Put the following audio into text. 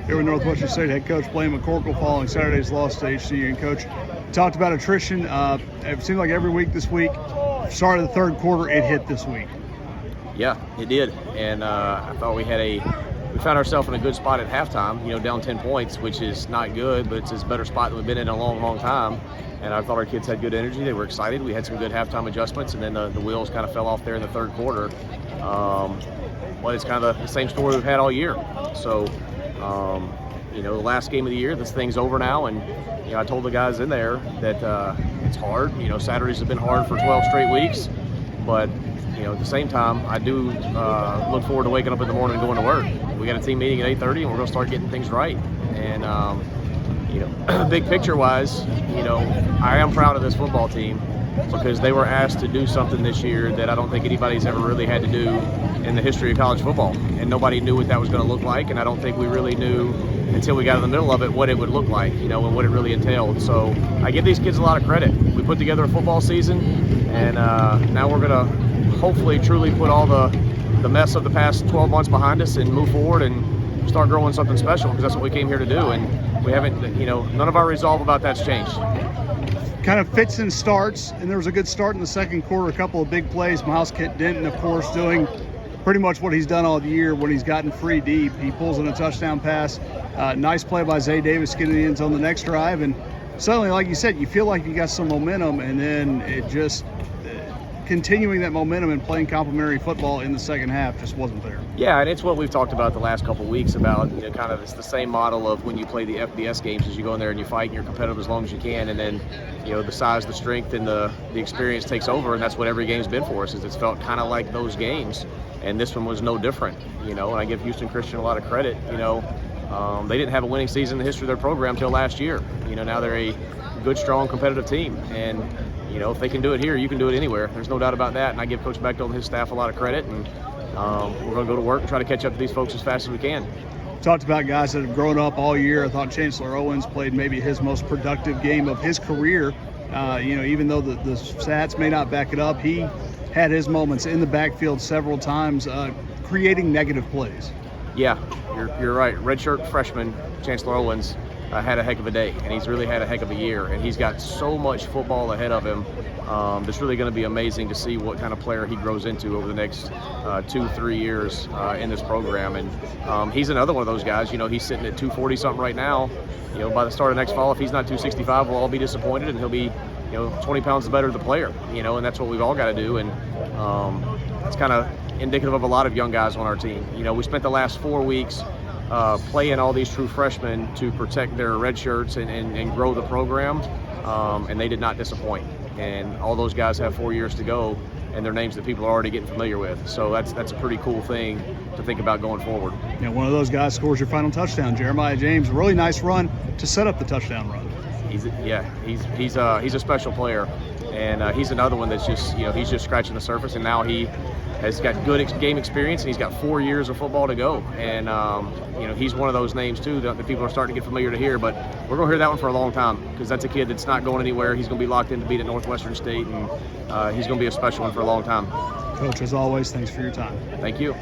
here with Northwestern State head coach Blaine McCorkle following Saturday's loss to HCU. And coach, talked about attrition. It seemed like every week this week, start of the third quarter, it hit this week. Yeah, it did, and I thought we found ourselves in a good spot at halftime. Down 10 points, which is not good, but it's a better spot than we've been in a long, long time. And I thought our kids had good energy. They were excited. We had some good halftime adjustments, and then the wheels kind of fell off there in the third quarter. Well, it's kind of the same story we've had all year. So, the last game of the year, this thing's over now, and I told the guys in there that it's hard. Saturdays have been hard for 12 straight weeks, but at the same time, I do look forward to waking up in the morning and going to work. We got a team meeting at 8:30, and we're going to start getting things right. And big picture-wise, I am proud of this football team because they were asked to do something this year that I don't think anybody's ever really had to do in the history of college football. And nobody knew what that was going to look like, and I don't think we really knew until we got in the middle of it what it would look like, and what it really entailed. So I give these kids a lot of credit. We put together a football season, and now we're going to hopefully truly put all the mess of the past 12 months behind us and move forward and start growing something special, because that's what we came here to do. And we haven't, none of our resolve about that's changed. Kind of fits and starts, and there was a good start in the second quarter, a couple of big plays. Miles Denton, of course, doing pretty much what he's done all year when he's gotten free deep. He pulls in a touchdown pass. Nice play by Zay Davis getting the end zone the next drive, and suddenly, like you said, you feel like you got some momentum, and then it just continuing that momentum and playing complementary football in the second half just wasn't there. Yeah, and it's what we've talked about the last couple of weeks about, kind of it's the same model of when you play the FBS games, is you go in there and you fight and you're competitive as long as you can, and then the size, the strength, and the experience takes over, and that's what every game's been for us. Is it's felt kind of like those games, and this one was no different. And I give Houston Christian a lot of credit. They didn't have a winning season in the history of their program until last year. Now they're a good, strong, competitive team, and if they can do it here, you can do it anywhere. There's no doubt about that, and I give Coach Bechtel and his staff a lot of credit, and we're going to go to work and try to catch up to these folks as fast as we can. Talked about guys that have grown up all year. I thought Chancellor Owens played maybe his most productive game of his career. Even though the stats may not back it up, he had his moments in the backfield several times, creating negative plays. Yeah, you're right. Redshirt freshman Chancellor Owens had a heck of a day, and he's really had a heck of a year, and he's got so much football ahead of him. It's really going to be amazing to see what kind of player he grows into over the next 2-3 years in this program. And he's another one of those guys. He's sitting at 240 something right now. By the start of next fall, if he's not 265, we'll all be disappointed, and he'll be 20 pounds better the player. And that's what we've all got to do. And it's kind of indicative of a lot of young guys on our team. We spent the last 4 weeks playing all these true freshmen to protect their red shirts and grow the program, and they did not disappoint. And all those guys have 4 years to go, and they're names that people are already getting familiar with. So that's a pretty cool thing to think about going forward. One of those guys scores your final touchdown. Jeremiah James, a really nice run to set up the touchdown run. He's a special player, and he's another one that's just he's just scratching the surface, and now he has got good game experience, and he's got 4 years of football to go. And he's one of those names too that people are starting to get familiar to hear. But we're going to hear that one for a long time, because that's a kid that's not going anywhere. He's going to be locked in to beat at Northwestern State, and he's going to be a special one for a long time. Coach, as always, thanks for your time. Thank you.